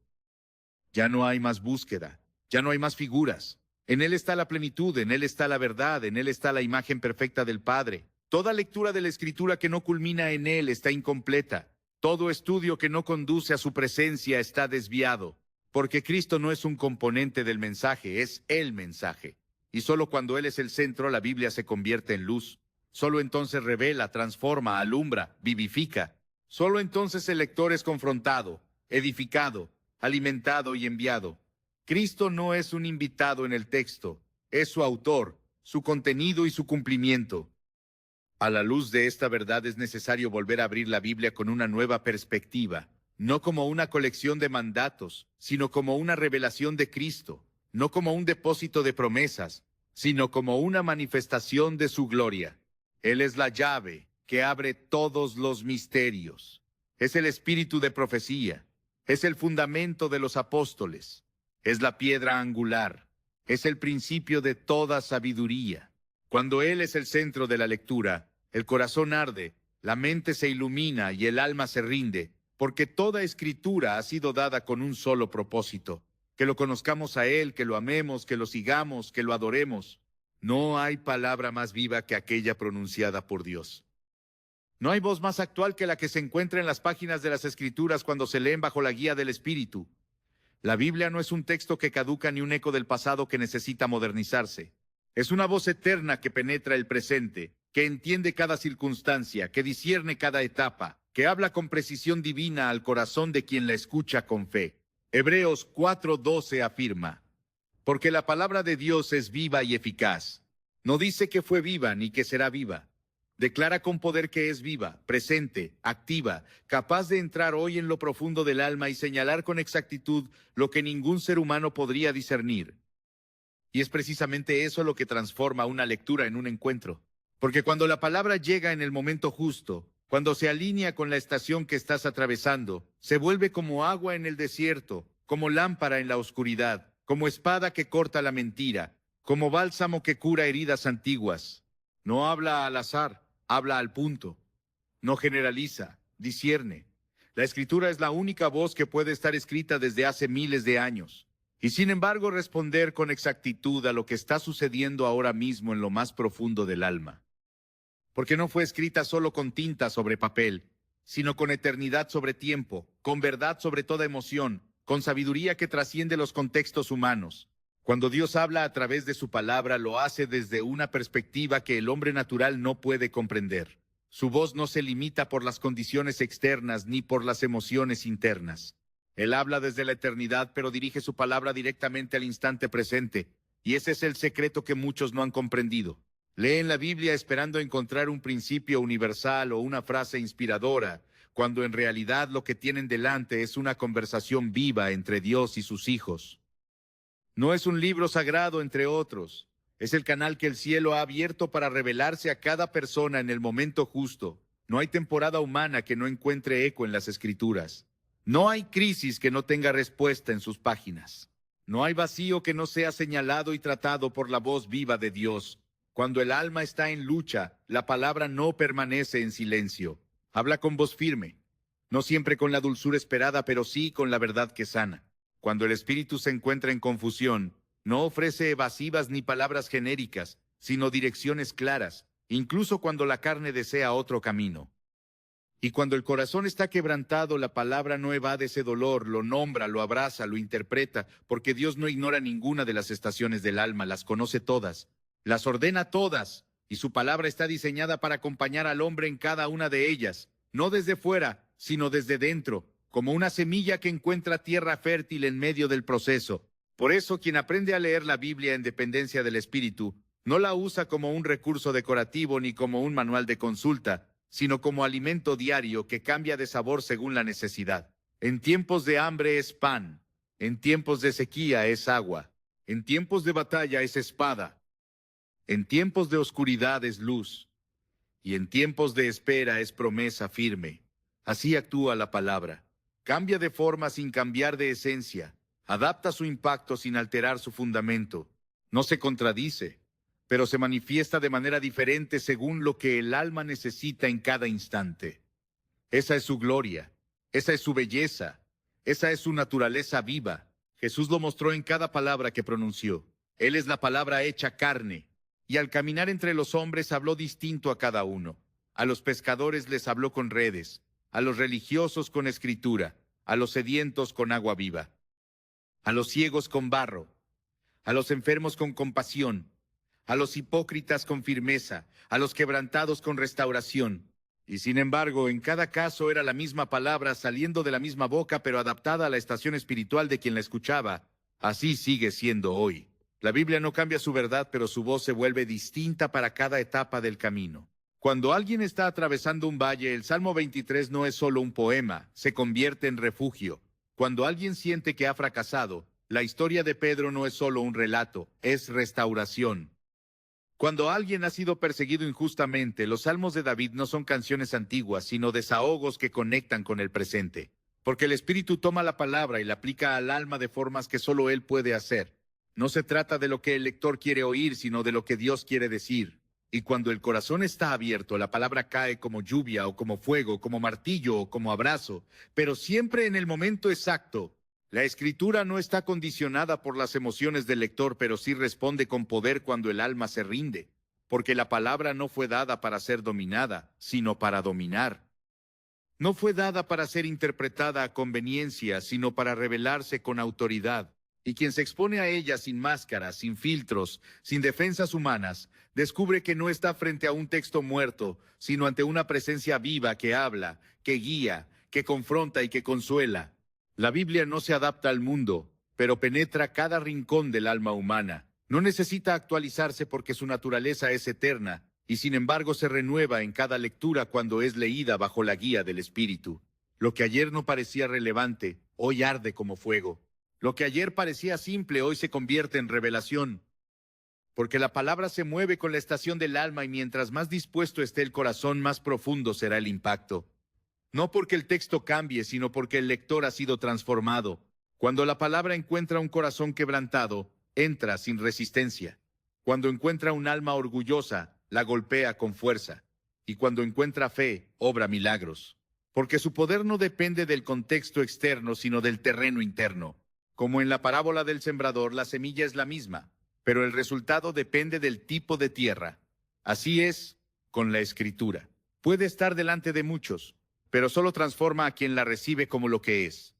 Ya no hay más búsqueda, ya no hay más figuras. En Él está la plenitud, en Él está la verdad, en Él está la imagen perfecta del Padre. Toda lectura de la Escritura que no culmina en Él está incompleta. Todo estudio que no conduce a su presencia está desviado. Porque Cristo no es un componente del mensaje, es el mensaje. Y solo cuando Él es el centro, la Biblia se convierte en luz. Solo entonces revela, transforma, alumbra, vivifica. Solo entonces el lector es confrontado, edificado, alimentado y enviado. Cristo no es un invitado en el texto, es su autor, su contenido y su cumplimiento. A la luz de esta verdad es necesario volver a abrir la Biblia con una nueva perspectiva. No como una colección de mandatos, sino como una revelación de Cristo, no como un depósito de promesas, sino como una manifestación de su gloria. Él es la llave que abre todos los misterios. Es el espíritu de profecía, es el fundamento de los apóstoles, es la piedra angular, es el principio de toda sabiduría. Cuando Él es el centro de la lectura, el corazón arde, la mente se ilumina y el alma se rinde, porque toda escritura ha sido dada con un solo propósito, que lo conozcamos a Él, que lo amemos, que lo sigamos, que lo adoremos. No hay palabra más viva que aquella pronunciada por Dios. No hay voz más actual que la que se encuentra en las páginas de las Escrituras cuando se leen bajo la guía del Espíritu. La Biblia no es un texto que caduca ni un eco del pasado que necesita modernizarse. Es una voz eterna que penetra el presente, que entiende cada circunstancia, que discierne cada etapa, que habla con precisión divina al corazón de quien la escucha con fe. Hebreos 4:12 afirma: porque la palabra de Dios es viva y eficaz. No dice que fue viva ni que será viva. Declara con poder que es viva, presente, activa, capaz de entrar hoy en lo profundo del alma y señalar con exactitud lo que ningún ser humano podría discernir. Y es precisamente eso lo que transforma una lectura en un encuentro. Porque cuando la palabra llega en el momento justo, cuando se alinea con la estación que estás atravesando, se vuelve como agua en el desierto, como lámpara en la oscuridad, como espada que corta la mentira, como bálsamo que cura heridas antiguas. No habla al azar, habla al punto. No generaliza, discierne. La Escritura es la única voz que puede estar escrita desde hace miles de años. Y sin embargo responder con exactitud a lo que está sucediendo ahora mismo en lo más profundo del alma. Porque no fue escrita solo con tinta sobre papel, sino con eternidad sobre tiempo, con verdad sobre toda emoción, con sabiduría que trasciende los contextos humanos. Cuando Dios habla a través de su palabra, lo hace desde una perspectiva que el hombre natural no puede comprender. Su voz no se limita por las condiciones externas ni por las emociones internas. Él habla desde la eternidad, pero dirige su palabra directamente al instante presente, y ese es el secreto que muchos no han comprendido. Leen la Biblia esperando encontrar un principio universal o una frase inspiradora, cuando en realidad lo que tienen delante es una conversación viva entre Dios y sus hijos. No es un libro sagrado entre otros, es el canal que el cielo ha abierto para revelarse a cada persona en el momento justo. No hay temporada humana que no encuentre eco en las Escrituras. No hay crisis que no tenga respuesta en sus páginas. No hay vacío que no sea señalado y tratado por la voz viva de Dios. Cuando el alma está en lucha, la palabra no permanece en silencio. Habla con voz firme, no siempre con la dulzura esperada, pero sí con la verdad que sana. Cuando el espíritu se encuentra en confusión, no ofrece evasivas ni palabras genéricas, sino direcciones claras, incluso cuando la carne desea otro camino. Y cuando el corazón está quebrantado, la palabra no evade ese dolor, lo nombra, lo abraza, lo interpreta, porque Dios no ignora ninguna de las estaciones del alma, las conoce todas, las ordena todas, y su palabra está diseñada para acompañar al hombre en cada una de ellas, no desde fuera, sino desde dentro, como una semilla que encuentra tierra fértil en medio del proceso. Por eso, quien aprende a leer la Biblia en dependencia del Espíritu, no la usa como un recurso decorativo ni como un manual de consulta, sino como alimento diario que cambia de sabor según la necesidad. En tiempos de hambre es pan, en tiempos de sequía es agua, en tiempos de batalla es espada, en tiempos de oscuridad es luz, y en tiempos de espera es promesa firme. Así actúa la palabra. Cambia de forma sin cambiar de esencia, adapta su impacto sin alterar su fundamento. No se contradice, pero se manifiesta de manera diferente según lo que el alma necesita en cada instante. Esa es su gloria, esa es su belleza, esa es su naturaleza viva. Jesús lo mostró en cada palabra que pronunció. Él es la palabra hecha carne, y al caminar entre los hombres habló distinto a cada uno. A los pescadores les habló con redes, a los religiosos con escritura, a los sedientos con agua viva, a los ciegos con barro, a los enfermos con compasión, a los hipócritas con firmeza, a los quebrantados con restauración. Y sin embargo, en cada caso era la misma palabra saliendo de la misma boca, pero adaptada a la estación espiritual de quien la escuchaba. Así sigue siendo hoy. La Biblia no cambia su verdad, pero su voz se vuelve distinta para cada etapa del camino. Cuando alguien está atravesando un valle, el Salmo 23 no es solo un poema, se convierte en refugio. Cuando alguien siente que ha fracasado, la historia de Pedro no es solo un relato, es restauración. Cuando alguien ha sido perseguido injustamente, los salmos de David no son canciones antiguas, sino desahogos que conectan con el presente. Porque el Espíritu toma la palabra y la aplica al alma de formas que solo Él puede hacer. No se trata de lo que el lector quiere oír, sino de lo que Dios quiere decir. Y cuando el corazón está abierto, la palabra cae como lluvia o como fuego, como martillo o como abrazo, pero siempre en el momento exacto. La escritura no está condicionada por las emociones del lector, pero sí responde con poder cuando el alma se rinde, porque la palabra no fue dada para ser dominada, sino para dominar. No fue dada para ser interpretada a conveniencia, sino para revelarse con autoridad. Y quien se expone a ella sin máscaras, sin filtros, sin defensas humanas, descubre que no está frente a un texto muerto, sino ante una presencia viva que habla, que guía, que confronta y que consuela. La Biblia no se adapta al mundo, pero penetra cada rincón del alma humana. No necesita actualizarse porque su naturaleza es eterna, y sin embargo se renueva en cada lectura cuando es leída bajo la guía del Espíritu. Lo que ayer no parecía relevante, hoy arde como fuego. Lo que ayer parecía simple, hoy se convierte en revelación. Porque la palabra se mueve con la estación del alma y mientras más dispuesto esté el corazón, más profundo será el impacto. No porque el texto cambie, sino porque el lector ha sido transformado. Cuando la palabra encuentra un corazón quebrantado, entra sin resistencia. Cuando encuentra un alma orgullosa, la golpea con fuerza. Y cuando encuentra fe, obra milagros. Porque su poder no depende del contexto externo, sino del terreno interno. Como en la parábola del sembrador, la semilla es la misma, pero el resultado depende del tipo de tierra. Así es con la Escritura. Puede estar delante de muchos, pero solo transforma a quien la recibe como lo que es.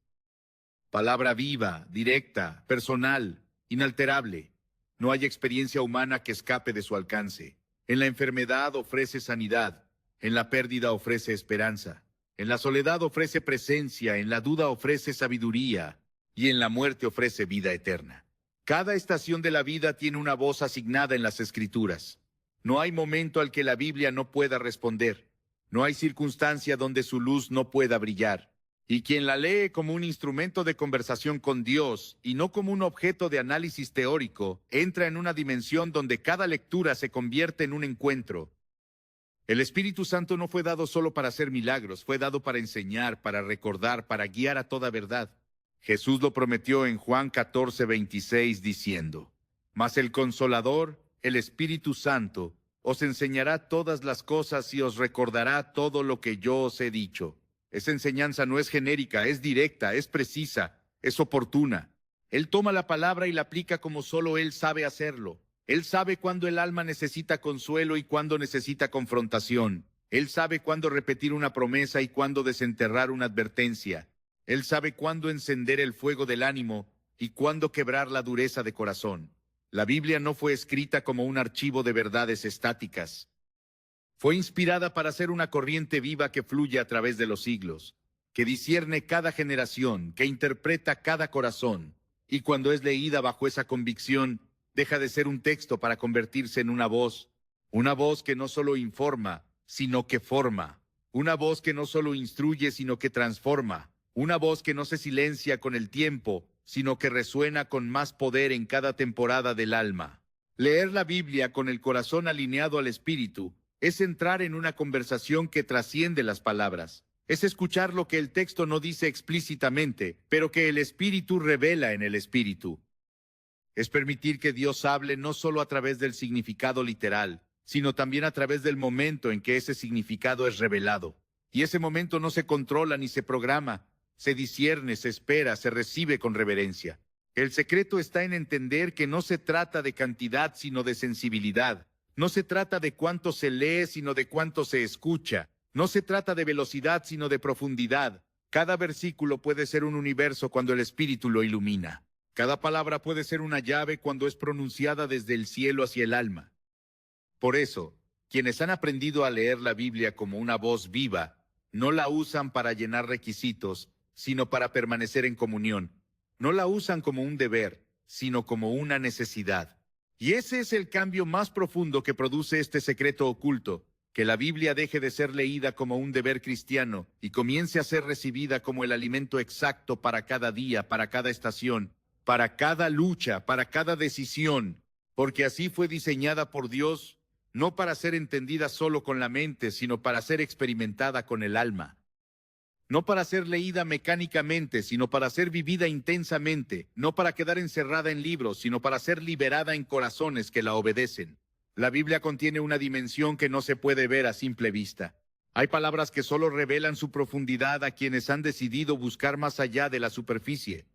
Palabra viva, directa, personal, inalterable. No hay experiencia humana que escape de su alcance. En la enfermedad ofrece sanidad, en la pérdida ofrece esperanza, en la soledad ofrece presencia, en la duda ofrece sabiduría, y en la muerte ofrece vida eterna. Cada estación de la vida tiene una voz asignada en las Escrituras. No hay momento al que la Biblia no pueda responder. No hay circunstancia donde su luz no pueda brillar. Y quien la lee como un instrumento de conversación con Dios y no como un objeto de análisis teórico, entra en una dimensión donde cada lectura se convierte en un encuentro. El Espíritu Santo no fue dado solo para hacer milagros, fue dado para enseñar, para recordar, para guiar a toda verdad. Jesús lo prometió en Juan 14:26 diciendo: Mas el Consolador, el Espíritu Santo, os enseñará todas las cosas y os recordará todo lo que yo os he dicho. Esa enseñanza no es genérica, es directa, es precisa, es oportuna. Él toma la palabra y la aplica como solo Él sabe hacerlo. Él sabe cuándo el alma necesita consuelo y cuándo necesita confrontación. Él sabe cuándo repetir una promesa y cuándo desenterrar una advertencia. Él sabe cuándo encender el fuego del ánimo y cuándo quebrar la dureza de corazón. La Biblia no fue escrita como un archivo de verdades estáticas. Fue inspirada para ser una corriente viva que fluye a través de los siglos, que discierne cada generación, que interpreta cada corazón, y cuando es leída bajo esa convicción, deja de ser un texto para convertirse en una voz que no solo informa, sino que forma, una voz que no solo instruye, sino que transforma, una voz que no se silencia con el tiempo, sino que resuena con más poder en cada temporada del alma. Leer la Biblia con el corazón alineado al Espíritu es entrar en una conversación que trasciende las palabras. Es escuchar lo que el texto no dice explícitamente, pero que el Espíritu revela en el Espíritu. Es permitir que Dios hable no solo a través del significado literal, sino también a través del momento en que ese significado es revelado. Y ese momento no se controla ni se programa, se discierne, se espera, se recibe con reverencia. El secreto está en entender que no se trata de cantidad, sino de sensibilidad. No se trata de cuánto se lee, sino de cuánto se escucha. No se trata de velocidad, sino de profundidad. Cada versículo puede ser un universo cuando el Espíritu lo ilumina. Cada palabra puede ser una llave cuando es pronunciada desde el cielo hacia el alma. Por eso, quienes han aprendido a leer la Biblia como una voz viva, no la usan para llenar requisitos, sino para permanecer en comunión. No la usan como un deber, sino como una necesidad. Y ese es el cambio más profundo que produce este secreto oculto, que la Biblia deje de ser leída como un deber cristiano y comience a ser recibida como el alimento exacto para cada día, para cada estación, para cada lucha, para cada decisión, porque así fue diseñada por Dios, no para ser entendida solo con la mente, sino para ser experimentada con el alma. No para ser leída mecánicamente, sino para ser vivida intensamente, no para quedar encerrada en libros, sino para ser liberada en corazones que la obedecen. La Biblia contiene una dimensión que no se puede ver a simple vista. Hay palabras que solo revelan su profundidad a quienes han decidido buscar más allá de la superficie.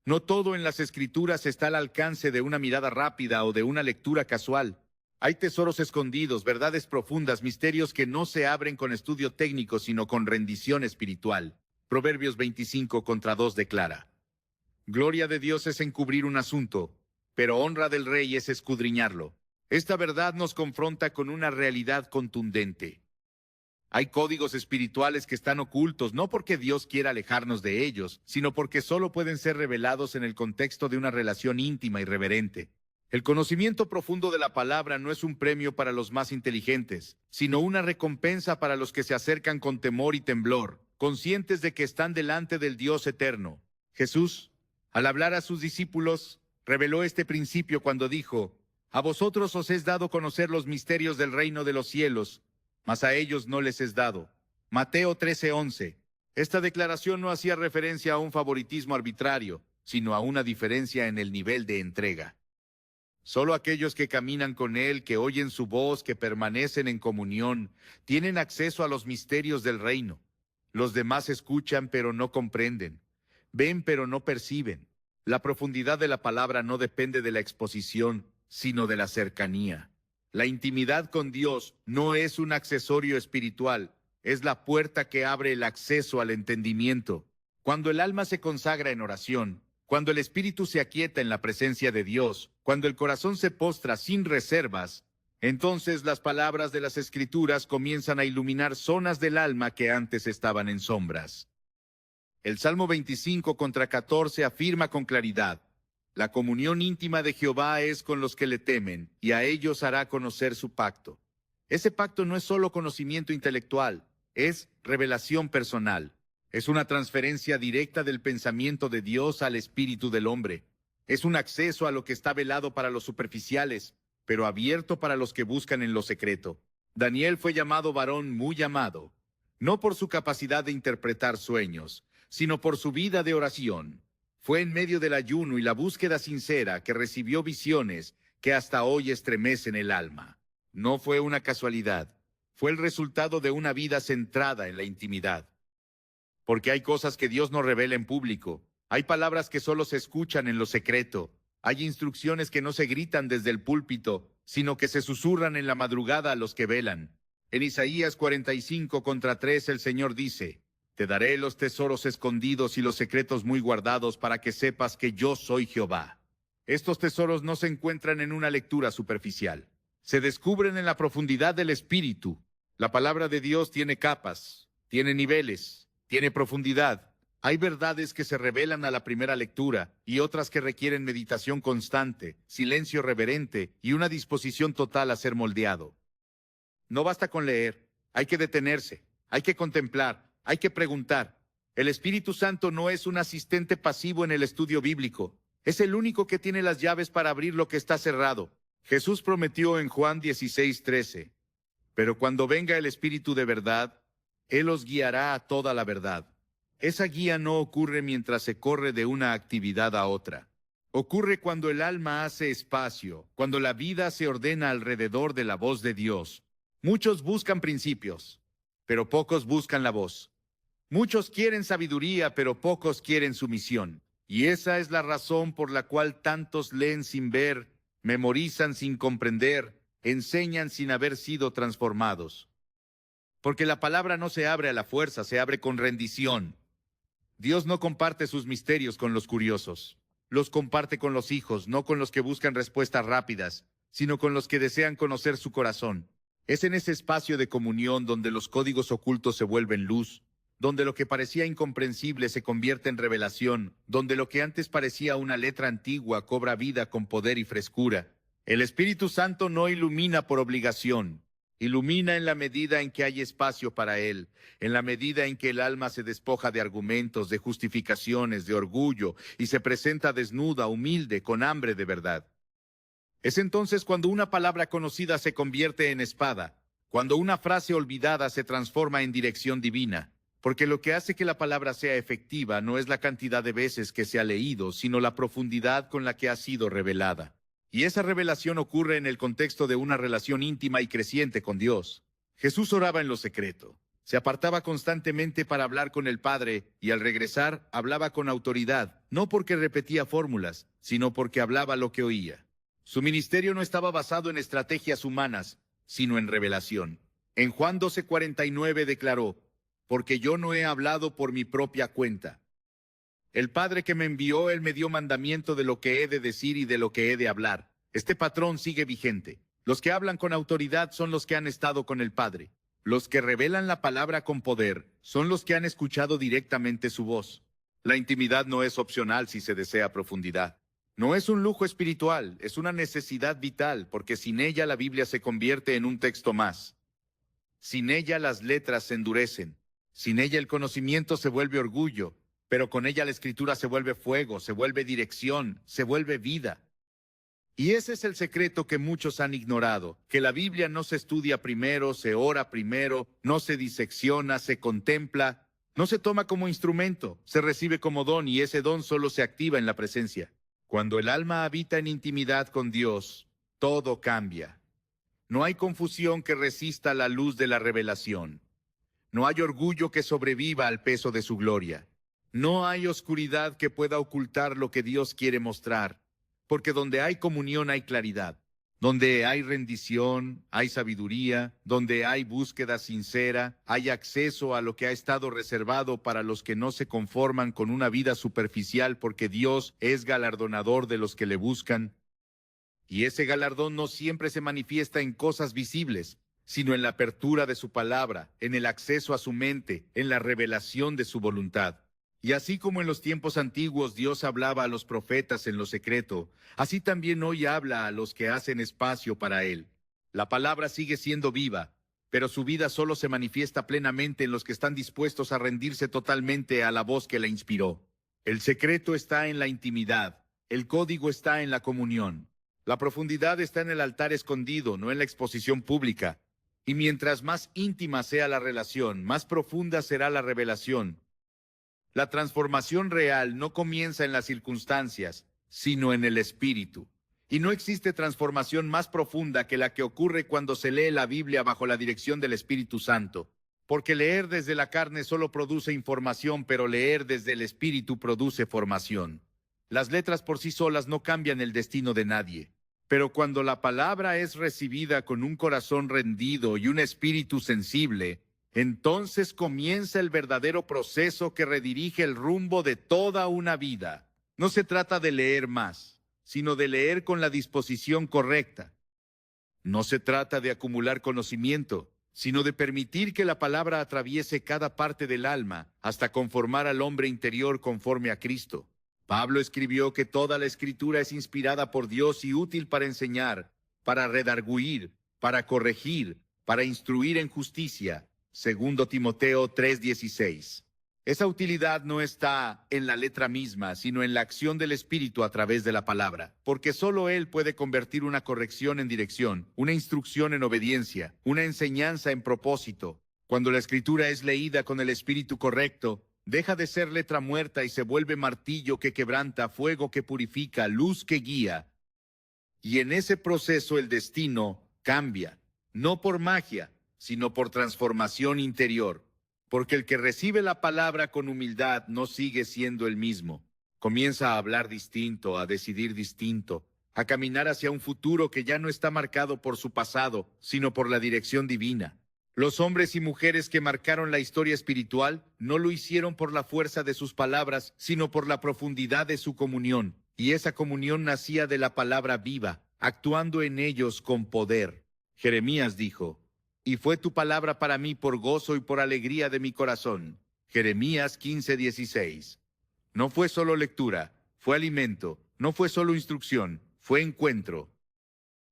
No todo en las Escrituras está al alcance de una mirada rápida o de una lectura casual. Hay tesoros escondidos, verdades profundas, misterios que no se abren con estudio técnico, sino con rendición espiritual. Proverbios 25:2 declara: Gloria de Dios es encubrir un asunto, pero honra del rey es escudriñarlo. Esta verdad nos confronta con una realidad contundente. Hay códigos espirituales que están ocultos, no porque Dios quiera alejarnos de ellos, sino porque solo pueden ser revelados en el contexto de una relación íntima y reverente. El conocimiento profundo de la palabra no es un premio para los más inteligentes, sino una recompensa para los que se acercan con temor y temblor, conscientes de que están delante del Dios eterno. Jesús, al hablar a sus discípulos, reveló este principio cuando dijo: A vosotros os es dado conocer los misterios del reino de los cielos, mas a ellos no les es dado. Mateo 13:11. Esta declaración no hacía referencia a un favoritismo arbitrario, sino a una diferencia en el nivel de entrega. Solo aquellos que caminan con Él, que oyen su voz, que permanecen en comunión, tienen acceso a los misterios del reino. Los demás escuchan pero no comprenden, ven pero no perciben. La profundidad de la palabra no depende de la exposición, sino de la cercanía. La intimidad con Dios no es un accesorio espiritual, es la puerta que abre el acceso al entendimiento. Cuando el alma se consagra en oración, cuando el espíritu se aquieta en la presencia de Dios, cuando el corazón se postra sin reservas, entonces las palabras de las Escrituras comienzan a iluminar zonas del alma que antes estaban en sombras. El Salmo 25:14 afirma con claridad: La comunión íntima de Jehová es con los que le temen, y a ellos hará conocer su pacto. Ese pacto no es solo conocimiento intelectual, es revelación personal. Es una transferencia directa del pensamiento de Dios al espíritu del hombre. Es un acceso a lo que está velado para los superficiales, pero abierto para los que buscan en lo secreto. Daniel fue llamado varón muy amado, no por su capacidad de interpretar sueños, sino por su vida de oración. Fue en medio del ayuno y la búsqueda sincera que recibió visiones que hasta hoy estremecen el alma. No fue una casualidad, fue el resultado de una vida centrada en la intimidad. Porque hay cosas que Dios no revela en público, hay palabras que solo se escuchan en lo secreto, hay instrucciones que no se gritan desde el púlpito, sino que se susurran en la madrugada a los que velan. En Isaías 45:3 el Señor dice: Te daré los tesoros escondidos y los secretos muy guardados para que sepas que yo soy Jehová. Estos tesoros no se encuentran en una lectura superficial. Se descubren en la profundidad del espíritu. La palabra de Dios tiene capas, tiene niveles, tiene profundidad. Hay verdades que se revelan a la primera lectura y otras que requieren meditación constante, silencio reverente y una disposición total a ser moldeado. No basta con leer, hay que detenerse, hay que contemplar, hay que preguntar. El Espíritu Santo no es un asistente pasivo en el estudio bíblico. Es el único que tiene las llaves para abrir lo que está cerrado. Jesús prometió en Juan 16:13: Pero cuando venga el Espíritu de verdad, Él os guiará a toda la verdad. Esa guía no ocurre mientras se corre de una actividad a otra. Ocurre cuando el alma hace espacio, cuando la vida se ordena alrededor de la voz de Dios. Muchos buscan principios, pero pocos buscan la voz. Muchos quieren sabiduría, pero pocos quieren sumisión. Y esa es la razón por la cual tantos leen sin ver, memorizan sin comprender, enseñan sin haber sido transformados. Porque la palabra no se abre a la fuerza, se abre con rendición. Dios no comparte sus misterios con los curiosos. Los comparte con los hijos, no con los que buscan respuestas rápidas, sino con los que desean conocer su corazón. Es en ese espacio de comunión donde los códigos ocultos se vuelven luz, donde lo que parecía incomprensible se convierte en revelación, donde lo que antes parecía una letra antigua cobra vida con poder y frescura. El Espíritu Santo no ilumina por obligación, ilumina en la medida en que hay espacio para Él, en la medida en que el alma se despoja de argumentos, de justificaciones, de orgullo, y se presenta desnuda, humilde, con hambre de verdad. Es entonces cuando una palabra conocida se convierte en espada, cuando una frase olvidada se transforma en dirección divina, porque lo que hace que la palabra sea efectiva no es la cantidad de veces que se ha leído, sino la profundidad con la que ha sido revelada. Y esa revelación ocurre en el contexto de una relación íntima y creciente con Dios. Jesús oraba en lo secreto, se apartaba constantemente para hablar con el Padre y al regresar hablaba con autoridad, no porque repetía fórmulas, sino porque hablaba lo que oía. Su ministerio no estaba basado en estrategias humanas, sino en revelación. En Juan 12:49 declaró: Porque yo no he hablado por mi propia cuenta. El Padre que me envió, Él me dio mandamiento de lo que he de decir y de lo que he de hablar. Este patrón sigue vigente. Los que hablan con autoridad son los que han estado con el Padre. Los que revelan la palabra con poder son los que han escuchado directamente su voz. La intimidad no es opcional si se desea profundidad. No es un lujo espiritual, es una necesidad vital, porque sin ella la Biblia se convierte en un texto más. Sin ella las letras se endurecen. Sin ella el conocimiento se vuelve orgullo, pero con ella la escritura se vuelve fuego, se vuelve dirección, se vuelve vida. Y ese es el secreto que muchos han ignorado, que la Biblia no se estudia primero, se ora primero, no se disecciona, se contempla, no se toma como instrumento, se recibe como don y ese don solo se activa en la presencia. Cuando el alma habita en intimidad con Dios, todo cambia. No hay confusión que resista la luz de la revelación. No hay orgullo que sobreviva al peso de su gloria. No hay oscuridad que pueda ocultar lo que Dios quiere mostrar, porque donde hay comunión hay claridad. Donde hay rendición, hay sabiduría, donde hay búsqueda sincera, hay acceso a lo que ha estado reservado para los que no se conforman con una vida superficial, porque Dios es galardonador de los que le buscan. Y ese galardón no siempre se manifiesta en cosas visibles, sino en la apertura de su palabra, en el acceso a su mente, en la revelación de su voluntad. Y así como en los tiempos antiguos Dios hablaba a los profetas en lo secreto, así también hoy habla a los que hacen espacio para Él. La palabra sigue siendo viva, pero su vida solo se manifiesta plenamente en los que están dispuestos a rendirse totalmente a la voz que la inspiró. El secreto está en la intimidad, el código está en la comunión. La profundidad está en el altar escondido, no en la exposición pública. Y mientras más íntima sea la relación, más profunda será la revelación. La transformación real no comienza en las circunstancias, sino en el espíritu. Y no existe transformación más profunda que la que ocurre cuando se lee la Biblia bajo la dirección del Espíritu Santo. Porque leer desde la carne solo produce información, pero leer desde el Espíritu produce formación. Las letras por sí solas no cambian el destino de nadie. Pero cuando la palabra es recibida con un corazón rendido y un espíritu sensible, entonces comienza el verdadero proceso que redirige el rumbo de toda una vida. No se trata de leer más, sino de leer con la disposición correcta. No se trata de acumular conocimiento, sino de permitir que la palabra atraviese cada parte del alma hasta conformar al hombre interior conforme a Cristo. Pablo escribió que toda la Escritura es inspirada por Dios y útil para enseñar, para redarguir, para corregir, para instruir en justicia. 2 Timoteo 3:16. Esa utilidad no está en la letra misma, sino en la acción del Espíritu a través de la palabra, porque solo Él puede convertir una corrección en dirección, una instrucción en obediencia, una enseñanza en propósito. Cuando la Escritura es leída con el espíritu correcto, deja de ser letra muerta y se vuelve martillo que quebranta, fuego que purifica, luz que guía. Y en ese proceso el destino cambia, no por magia, sino por transformación interior. Porque el que recibe la palabra con humildad no sigue siendo el mismo. Comienza a hablar distinto, a decidir distinto, a caminar hacia un futuro que ya no está marcado por su pasado, sino por la dirección divina. Los hombres y mujeres que marcaron la historia espiritual no lo hicieron por la fuerza de sus palabras, sino por la profundidad de su comunión. Y esa comunión nacía de la palabra viva, actuando en ellos con poder. Jeremías dijo: «Y fue tu palabra para mí por gozo y por alegría de mi corazón». Jeremías 15:16. No fue solo lectura, fue alimento, no fue solo instrucción, fue encuentro.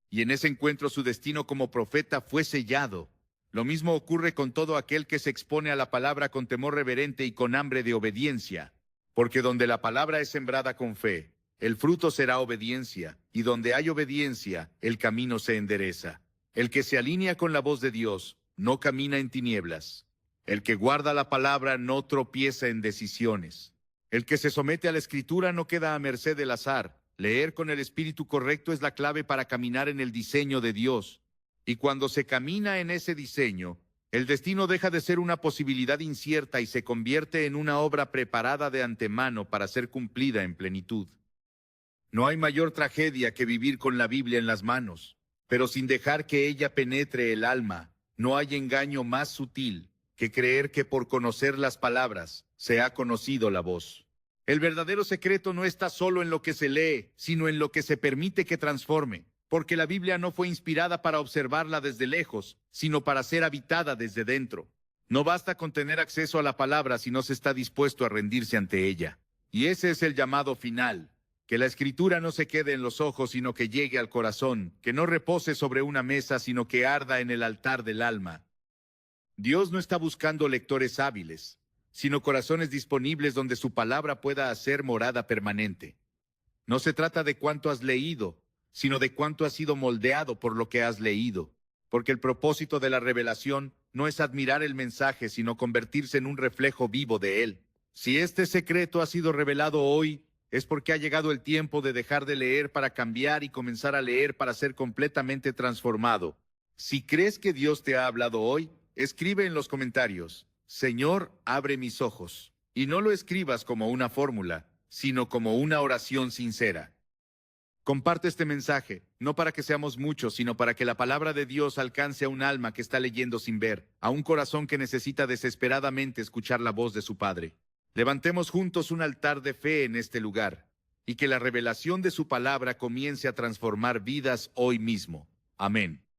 Y en ese encuentro su destino como profeta fue sellado. Lo mismo ocurre con todo aquel que se expone a la palabra con temor reverente y con hambre de obediencia. Porque donde la palabra es sembrada con fe, el fruto será obediencia, y donde hay obediencia, el camino se endereza. El que se alinea con la voz de Dios no camina en tinieblas. El que guarda la palabra no tropieza en decisiones. El que se somete a la Escritura no queda a merced del azar. Leer con el espíritu correcto es la clave para caminar en el diseño de Dios. Y cuando se camina en ese diseño, el destino deja de ser una posibilidad incierta y se convierte en una obra preparada de antemano para ser cumplida en plenitud. No hay mayor tragedia que vivir con la Biblia en las manos, pero sin dejar que ella penetre el alma. No hay engaño más sutil que creer que por conocer las palabras se ha conocido la voz. El verdadero secreto no está solo en lo que se lee, sino en lo que se permite que transforme. Porque la Biblia no fue inspirada para observarla desde lejos, sino para ser habitada desde dentro. No basta con tener acceso a la palabra si no se está dispuesto a rendirse ante ella. Y ese es el llamado final: que la Escritura no se quede en los ojos, sino que llegue al corazón, que no repose sobre una mesa, sino que arda en el altar del alma. Dios no está buscando lectores hábiles, sino corazones disponibles donde su palabra pueda hacer morada permanente. No se trata de cuánto has leído, sino de cuánto has sido moldeado por lo que has leído. Porque el propósito de la revelación no es admirar el mensaje, sino convertirse en un reflejo vivo de él. Si este secreto ha sido revelado hoy, es porque ha llegado el tiempo de dejar de leer para cambiar y comenzar a leer para ser completamente transformado. Si crees que Dios te ha hablado hoy, escribe en los comentarios: «Señor, abre mis ojos». Y no lo escribas como una fórmula, sino como una oración sincera. Comparte este mensaje, no para que seamos muchos, sino para que la palabra de Dios alcance a un alma que está leyendo sin ver, a un corazón que necesita desesperadamente escuchar la voz de su Padre. Levantemos juntos un altar de fe en este lugar, y que la revelación de su palabra comience a transformar vidas hoy mismo. Amén.